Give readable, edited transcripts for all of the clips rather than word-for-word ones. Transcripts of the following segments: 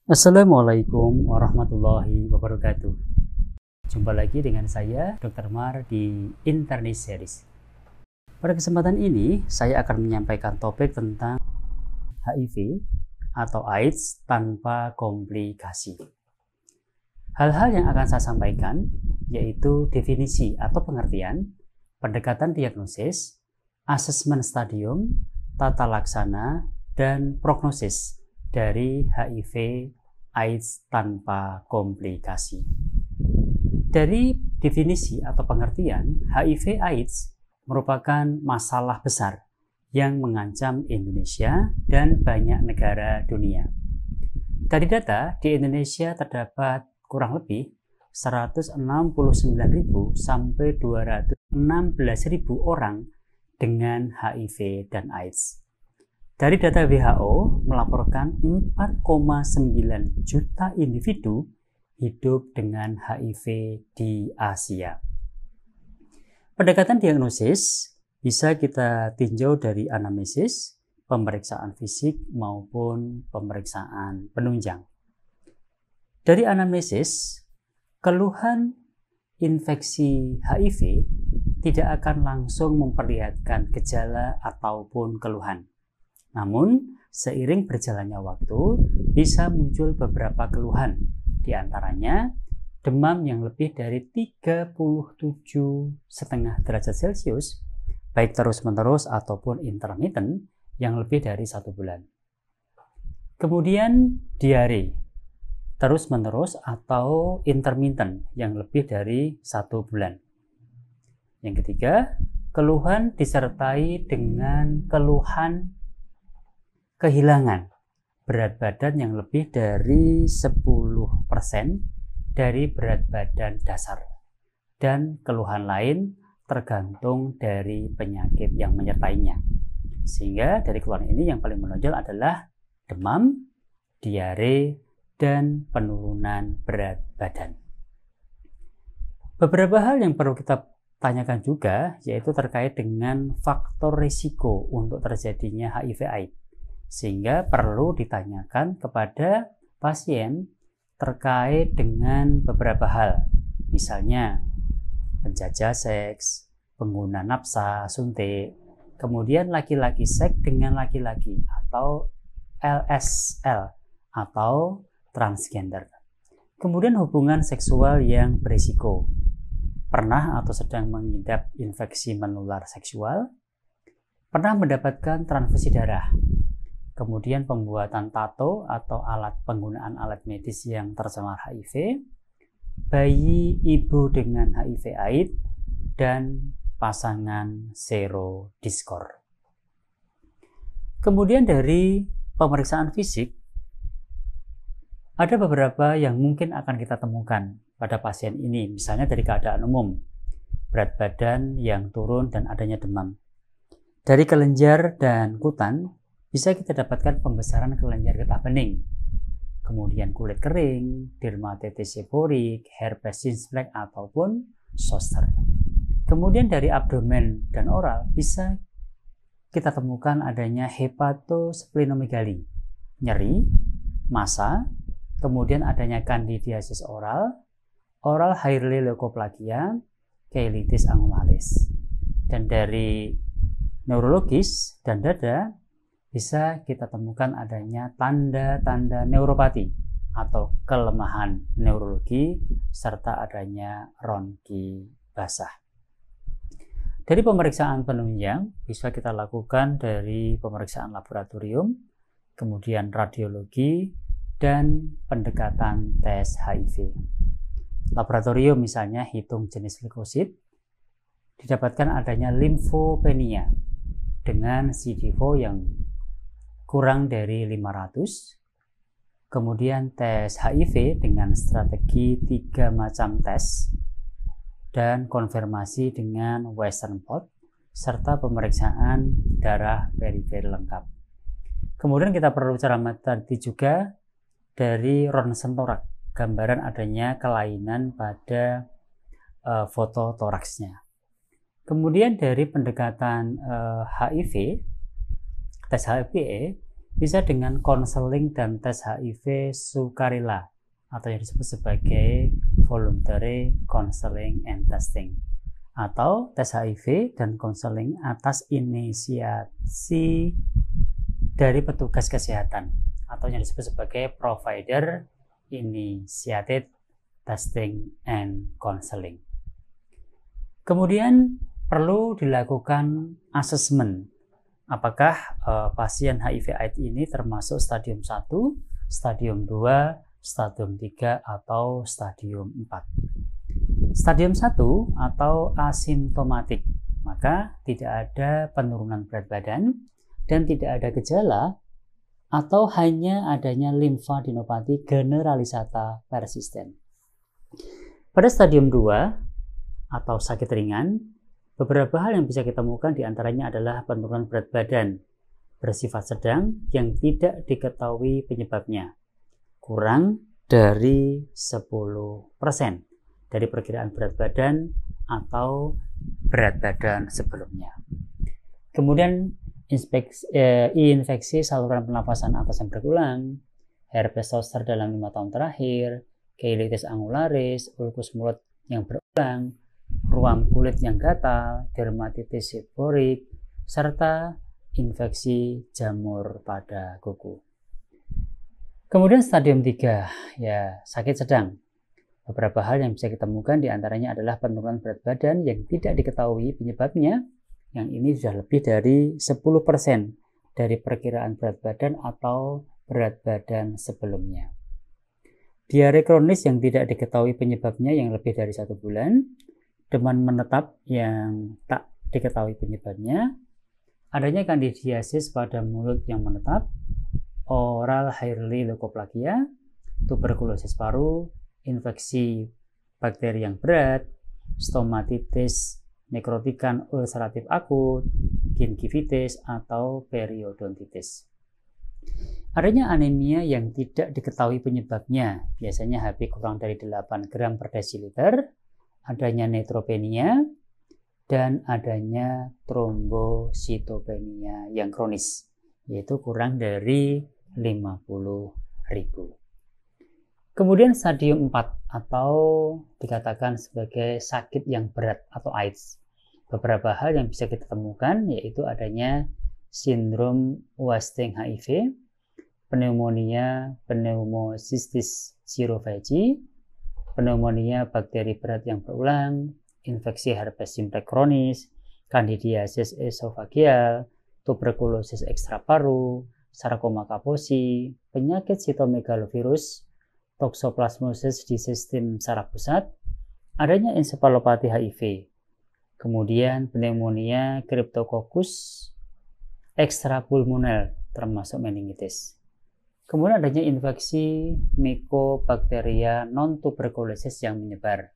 Assalamualaikum warahmatullahi wabarakatuh. Jumpa lagi dengan saya, Dr. Mar di Internis Series. Pada kesempatan ini, saya akan menyampaikan topik tentang HIV atau AIDS tanpa komplikasi. Hal-hal yang akan saya sampaikan yaitu definisi atau pengertian, pendekatan diagnosis, asesmen stadium, tata laksana, dan prognosis dari HIV AIDS tanpa komplikasi. Dari definisi atau pengertian, HIV AIDS merupakan masalah besar yang mengancam Indonesia dan banyak negara dunia. Dari data, di Indonesia terdapat kurang lebih 169.000 sampai 216.000 orang dengan HIV dan AIDS. Dari data WHO melaporkan 4,9 juta individu hidup dengan HIV di Asia. Pendekatan diagnosis bisa kita tinjau dari anamnesis, pemeriksaan fisik maupun pemeriksaan penunjang. Dari anamnesis, keluhan infeksi HIV tidak akan langsung memperlihatkan gejala ataupun keluhan. Namun, seiring berjalannya waktu, bisa muncul beberapa keluhan, di antaranya demam yang lebih dari 37,5 derajat Celcius, baik terus-menerus ataupun intermittent, yang lebih dari 1 bulan. Kemudian, diare, terus-menerus atau intermittent, yang lebih dari 1 bulan. Yang ketiga, keluhan disertai dengan keluhan kehilangan berat badan yang lebih dari 10% dari berat badan dasar, dan keluhan lain tergantung dari penyakit yang menyertainya. Sehingga dari keluhan ini yang paling menonjol adalah demam, diare, dan penurunan berat badan. Beberapa hal yang perlu kita tanyakan juga yaitu terkait dengan faktor risiko untuk terjadinya HIV/AIDS. Sehingga perlu ditanyakan kepada pasien terkait dengan beberapa hal, misalnya penjajah seks, pengguna nafsa suntik, kemudian laki-laki seks dengan laki-laki atau LSL atau transgender, kemudian hubungan seksual yang berisiko, pernah atau sedang mengidap infeksi menular seksual, pernah mendapatkan transfusi darah, kemudian pembuatan tato atau penggunaan alat medis yang tercemar HIV, bayi ibu dengan HIV/AIDS, dan pasangan serodiskor. Kemudian dari pemeriksaan fisik, ada beberapa yang mungkin akan kita temukan pada pasien ini, misalnya dari keadaan umum, berat badan yang turun dan adanya demam. Dari kelenjar dan kutan, bisa kita dapatkan pembesaran kelenjar getah bening, kemudian kulit kering, dermatitis seborik, herpes simplex ataupun zoster. Kemudian dari abdomen dan oral bisa kita temukan adanya hepatosplenomegali, nyeri, massa, kemudian adanya candidiasis oral, oral hairly leukoplakia, cheilitis angularis. Dan dari neurologis dan dada bisa kita temukan adanya tanda-tanda neuropati atau kelemahan neurologi serta adanya ronki basah. Dari pemeriksaan penunjang bisa kita lakukan dari pemeriksaan laboratorium, kemudian radiologi, dan pendekatan tes HIV. Laboratorium misalnya hitung jenis leukosit, didapatkan adanya limfopenia dengan CD4 yang kurang dari 500, kemudian tes HIV dengan strategi 3 macam tes, dan konfirmasi dengan Western blot, serta pemeriksaan darah periferi lengkap. Kemudian kita perlu cermati juga dari ronsen toraks, gambaran adanya kelainan pada foto toraksnya. Kemudian dari pendekatan HIV, tes HIV bisa dengan konseling dan tes HIV sukarela atau yang disebut sebagai voluntary counseling and testing, atau tes HIV dan konseling atas inisiasi dari petugas kesehatan atau yang disebut sebagai provider initiated testing and counseling. Kemudian perlu dilakukan asesmen apakah pasien HIV/AIDS ini termasuk stadium 1, stadium 2, stadium 3, atau stadium 4. Stadium 1 atau asimptomatik, maka tidak ada penurunan berat badan dan tidak ada gejala atau hanya adanya limfadenopati generalisata persisten. Pada stadium 2 atau sakit ringan, beberapa hal yang bisa kita temukan diantaranya adalah penurunan berat badan bersifat sedang yang tidak diketahui penyebabnya, kurang dari 10% dari perkiraan berat badan atau berat badan sebelumnya. Kemudian infeksi saluran pernafasan atas yang berulang, herpes zoster dalam 5 tahun terakhir, cheilitis angularis, ulkus mulut yang berulang, ruam kulit yang gatal, dermatitis seborik, serta infeksi jamur pada kuku. Kemudian stadium 3, ya sakit sedang. Beberapa hal yang bisa kita temukan diantaranya adalah penurunan berat badan yang tidak diketahui penyebabnya, yang ini sudah lebih dari 10% dari perkiraan berat badan atau berat badan sebelumnya. Diare kronis yang tidak diketahui penyebabnya yang lebih dari 1 bulan, demam menetap yang tak diketahui penyebabnya, adanya kandidiasis pada mulut yang menetap, oral hairly leukoplakia, tuberkulosis paru, infeksi bakteri yang berat, stomatitis nekrotikan ulceratif akut, gingivitis, atau periodontitis. Adanya anemia yang tidak diketahui penyebabnya, biasanya HB kurang dari 8 gram per desiliter, adanya neutropenia, dan adanya trombositopenia yang kronis, yaitu kurang dari 50.000. Kemudian stadium 4 atau dikatakan sebagai sakit yang berat atau AIDS. Beberapa hal yang bisa kita temukan yaitu adanya sindrom wasting HIV, pneumonia pneumocystis jirovecii, pneumonia bakteri berat yang berulang, infeksi herpes simplex kronis, kandidiasis esofageal, tuberkulosis ekstraparu, sarkoma kaposi, penyakit sitomegalovirus, toksoplasmosis di sistem saraf pusat, adanya ensefalopati HIV, kemudian pneumonia cryptococcus extrapulmoner termasuk meningitis. Kemudian adanya infeksi mycobacteria non-tuberkulosis yang menyebar.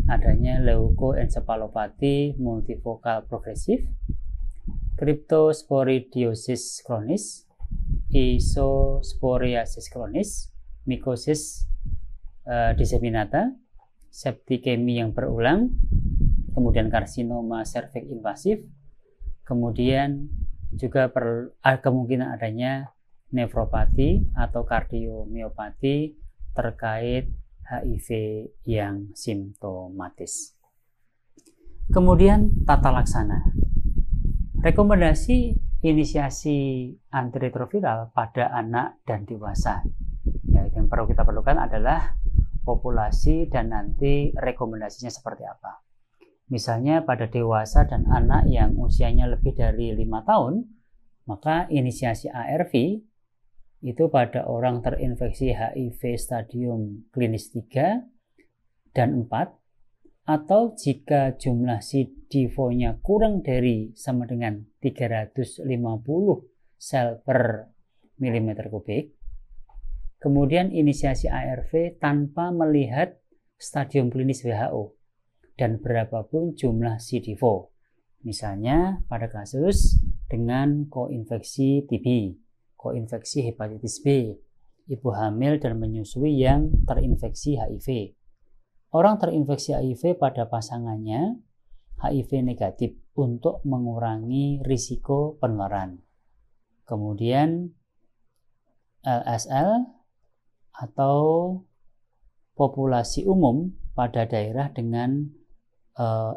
Adanya leukoencephalopati multifokal progresif, cryptosporidiosis kronis, isosporiasis kronis, mikosis disseminata, septikemi yang berulang, kemudian karsinoma serviks invasif, kemudian juga kemungkinan adanya nefropati atau kardiomiopati terkait HIV yang simptomatis. Kemudian tata laksana. Rekomendasi inisiasi antiretroviral pada anak dan dewasa. Ya, yang perlu kita perlukan adalah populasi dan nanti rekomendasinya seperti apa. Misalnya pada dewasa dan anak yang usianya lebih dari 5 tahun, maka inisiasi ARV itu pada orang terinfeksi HIV stadium klinis 3 dan 4, atau jika jumlah CD4-nya kurang dari sama dengan 350 sel per milimeter kubik. Kemudian inisiasi ARV tanpa melihat stadium klinis WHO dan berapapun jumlah CD4. Misalnya pada kasus dengan koinfeksi TB, koinfeksi hepatitis B, ibu hamil dan menyusui yang terinfeksi HIV. Orang terinfeksi HIV pada pasangannya HIV negatif untuk mengurangi risiko penularan. Kemudian LSL atau populasi umum pada daerah dengan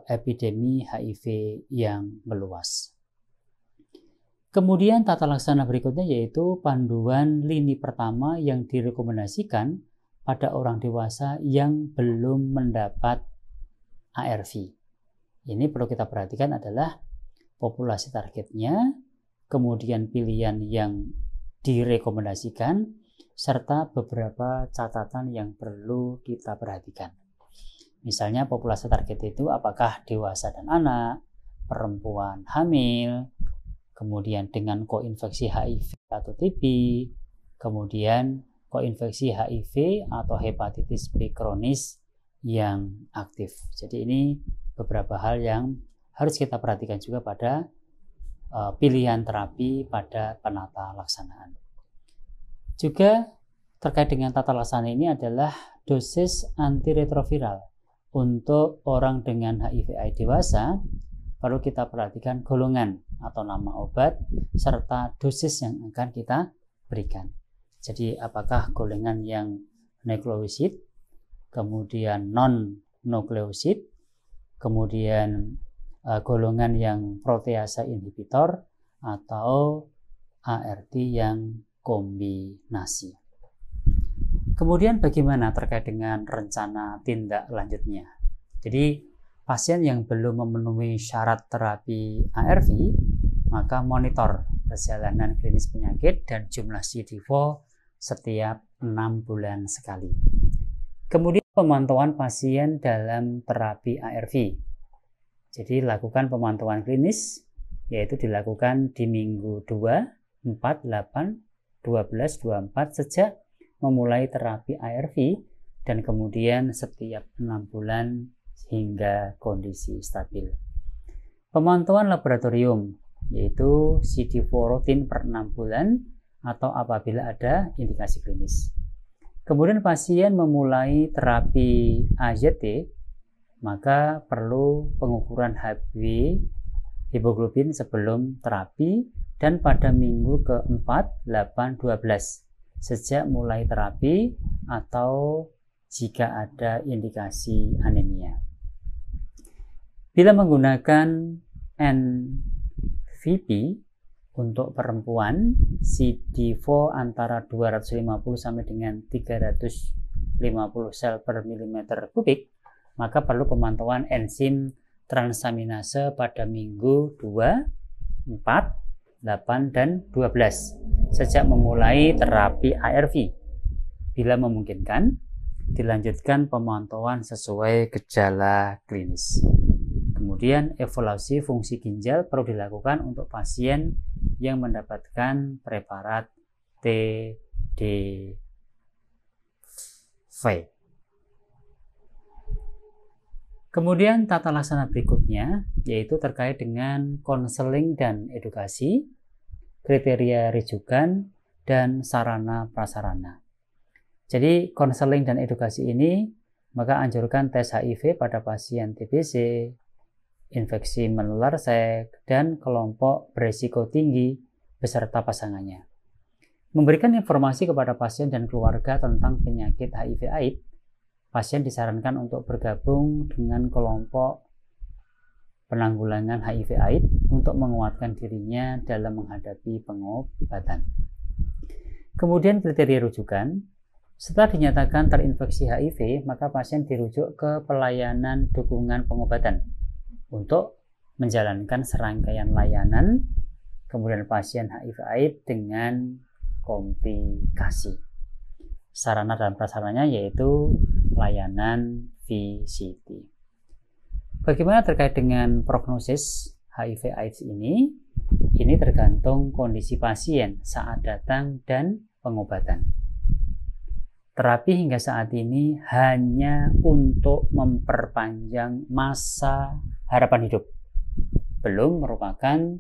epidemi HIV yang meluas. Kemudian tata laksana berikutnya yaitu panduan lini pertama yang direkomendasikan pada orang dewasa yang belum mendapat ARV. Ini perlu kita perhatikan adalah populasi targetnya, kemudian pilihan yang direkomendasikan, serta beberapa catatan yang perlu kita perhatikan. Misalnya populasi target itu apakah dewasa dan anak, perempuan hamil, kemudian dengan koinfeksi HIV atau TB, kemudian koinfeksi HIV atau hepatitis B kronis yang aktif. Jadi ini beberapa hal yang harus kita perhatikan juga pada pilihan terapi pada penata laksanaan. Juga terkait dengan tata laksana ini adalah dosis antiretroviral. Untuk orang dengan HIV/AIDS dewasa, perlu kita perhatikan golongan atau nama obat serta dosis yang akan kita berikan. Jadi apakah golongan yang nukleosid, kemudian non-nukleosid, kemudian golongan yang proteasa inhibitor, atau ART yang kombinasi. Kemudian bagaimana terkait dengan rencana tindak lanjutnya? Jadi pasien yang belum memenuhi syarat terapi ARV, maka monitor perjalanan klinis penyakit dan jumlah CD4 setiap 6 bulan sekali. Kemudian pemantauan pasien dalam terapi ARV. Jadi lakukan pemantauan klinis, yaitu dilakukan di minggu 2, 4, 8, 12, 24 sejak memulai terapi ARV dan kemudian setiap 6 bulan hingga kondisi stabil. Pemantauan laboratorium yaitu CD4 rutin per 6 bulan atau apabila ada indikasi klinis. Kemudian pasien memulai terapi AZT, maka perlu pengukuran HB hemoglobin sebelum terapi dan pada minggu ke-4, 8, 12 sejak mulai terapi atau jika ada indikasi anemia. Bila menggunakan NVP untuk perempuan, CD4 antara 250 sampai dengan 350 sel per milimeter kubik, maka perlu pemantauan enzim transaminase pada minggu 2, 4, 8, dan 12 sejak memulai terapi ARV. Bila memungkinkan, dilanjutkan pemantauan sesuai gejala klinis. Kemudian evaluasi fungsi ginjal perlu dilakukan untuk pasien yang mendapatkan preparat TDV. Kemudian tata laksana berikutnya yaitu terkait dengan konseling dan edukasi, kriteria rujukan, dan sarana prasarana. Jadi konseling dan edukasi ini maka anjurkan tes HIV pada pasien TBC, infeksi menular seks, dan kelompok berisiko tinggi beserta pasangannya. Memberikan informasi kepada pasien dan keluarga tentang penyakit HIV/AIDS, pasien disarankan untuk bergabung dengan kelompok penanggulangan HIV/AIDS untuk menguatkan dirinya dalam menghadapi pengobatan. Kemudian kriteria rujukan, setelah dinyatakan terinfeksi HIV, maka pasien dirujuk ke pelayanan dukungan pengobatan untuk menjalankan serangkaian layanan, kemudian pasien HIV/AIDS dengan komplikasi. Sarana dan prasarananya yaitu layanan VCT. Bagaimana terkait dengan prognosis HIV/AIDS ini? Ini tergantung kondisi pasien saat datang dan pengobatan. Terapi hingga saat ini hanya untuk memperpanjang masa harapan hidup, belum merupakan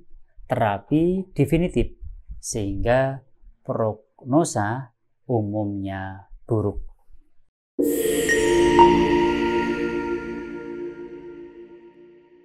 terapi definitif, sehingga prognosa umumnya buruk.